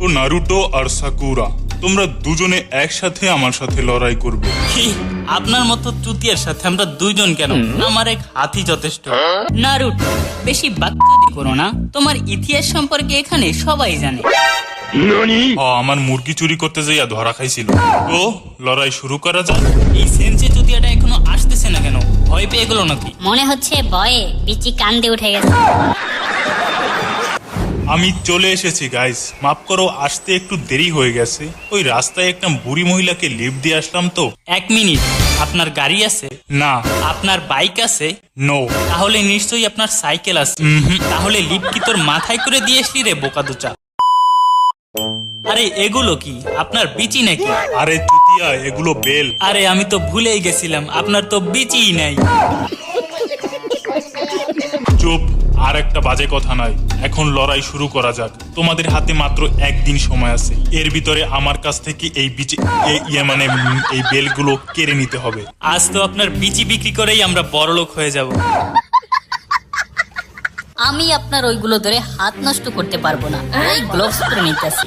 ও Naruto আর sakura, তোমরা দুজনে একসাথে আমার সাথে লড়াই করবে। কি আপনার মতো চুতিয়ার সাথে আমরা দুইজন কেন, আমার এক হাতি যথেষ্ট। নারুটো, বেশি বাকচুদি করো না, তোমার ইতিহাস সম্পর্কে এখানে সবাই জানে। আমার মুরগি চুরি করতে যাইয়া ধরা খাইছিল। তো লড়াই শুরু করা যাক। এই সেন্সি চুতিয়াটা এখনো আসতেছে না কেন? ভয় পেয়ে গেল নাকি? মনে হচ্ছে ভয়ে বিচি কান্দে উঠে গেছে। আমি চলে এসেছি গাইস, মাফ করো আসতে একটু দেরি হয়ে গেছে। ওই রাস্তায় একটা বুড়ি মহিলাকে লিফট দিয়ে আসলাম তো। 1 মিনিট, আপনার গাড়ি আছে? না। আপনার বাইক আছে? নো। তাহলে নিশ্চয়ই আপনার সাইকেল আছে। তাহলে লিফট কি তোর মাথায় করে দিয়ে আসলি রে বোকাদুচা? আরে এগুলো কি আপনার বিচি নাকি? আরে চুতিয়া, এগুলো বেল। আরে আমি তো ভুলেই গেছিলাম, আপনার তো বিচিই নাই। চুপ, আর একটা বাজে কথা নাই। এখন লড়াই শুরু করা যাক। তোমাদের হাতে মাত্র একদিন সময় আছে, এর ভিতরে আমার কাছ থেকে এই এই বেলগুলো কেড়ে নিতে হবে। আজ তো আপনার বিচি বিক্রি করেই আমরা বড়লোক হয়ে যাব। আমি আপনার ওইগুলো ধরে হাত নষ্ট করতে পারবো না, এই গ্লোভস পরে নিতেছি।